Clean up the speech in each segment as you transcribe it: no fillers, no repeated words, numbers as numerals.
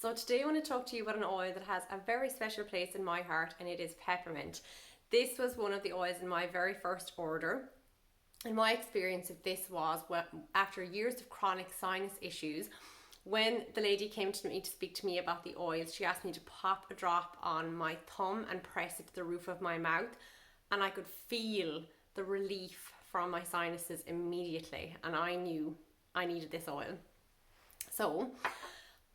So today I want to talk to you about an oil that has a very special place in my heart, and it is peppermint. This was one of the oils in my very first order. And my experience of this was after years of chronic sinus issues, when the lady came to me to speak to me about the oils, she asked me to pop a drop on my thumb and press it to the roof of my mouth, and I could feel the relief from my sinuses immediately, and I knew I needed this oil. So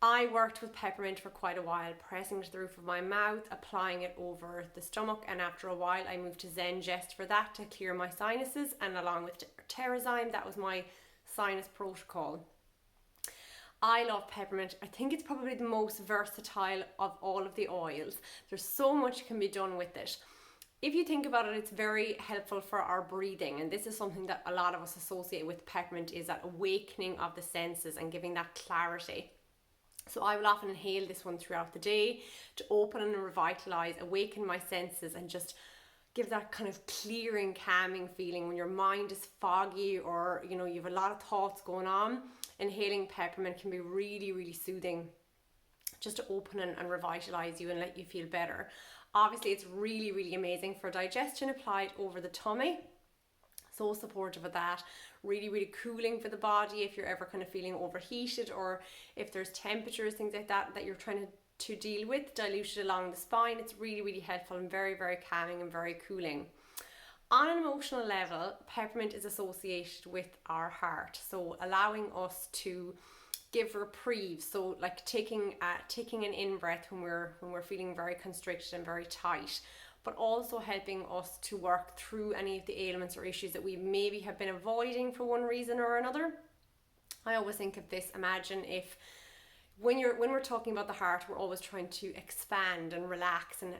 I worked with peppermint for quite a while, pressing to the roof of my mouth, applying it over the stomach, and after a while I moved to Zengest for that to clear my sinuses, and along with Terrazyme, that was my sinus protocol. I love peppermint. I think it's probably the most versatile of all of the oils. There's so much can be done with it. If you think about it, it's very helpful for our breathing, and this is something that a lot of us associate with peppermint, is that awakening of the senses and giving that clarity. So I will often inhale this one throughout the day to open and revitalize, awaken my senses, and just give that kind of clearing, calming feeling when your mind is foggy or you have a lot of thoughts going on. Inhaling peppermint can be really, really soothing, just to open and revitalize you and let you feel better. Obviously, it's really, really amazing for digestion applied over the tummy. So supportive of that. Really, really cooling for the body if you're ever kind of feeling overheated, or if there's temperatures, things like that you're trying to deal with, diluted along the spine. It's really, really helpful and very, very calming and very cooling. On an emotional level, peppermint is associated with our heart, so allowing us to give reprieve. So like taking an in-breath when we're feeling very constricted and very tight, but also helping us to work through any of the ailments or issues that we maybe have been avoiding for one reason or another. I always think of this, imagine if when we're talking about the heart, we're always trying to expand and relax and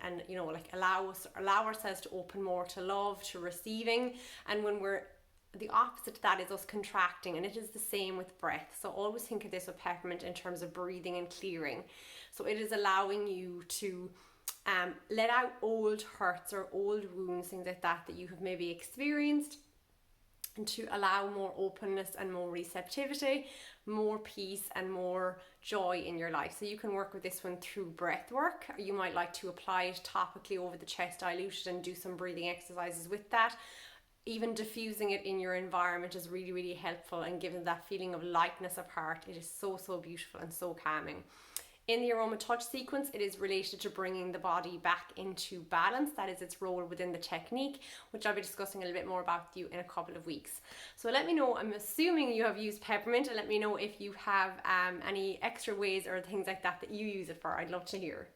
allow ourselves to open more to love, to receiving. And when the opposite to that is us contracting, and it is the same with breath. So always think of this with peppermint in terms of breathing and clearing. So it is allowing you to let out old hurts or old wounds, things like that you have maybe experienced, and to allow more openness and more receptivity, more peace and more joy in your life. So you can work with this one through breath work. You might like to apply it topically over the chest diluted and do some breathing exercises with that. Even diffusing it in your environment is really, really helpful and giving that feeling of lightness of heart. It is so, so beautiful and so calming. In the aroma touch sequence, it is related to bringing the body back into balance. That is its role within the technique, which I'll be discussing a little bit more about with you in a couple of weeks. So let me know, I'm assuming you have used peppermint, and let me know if you have any extra ways or things like that you use it for. I'd love to hear.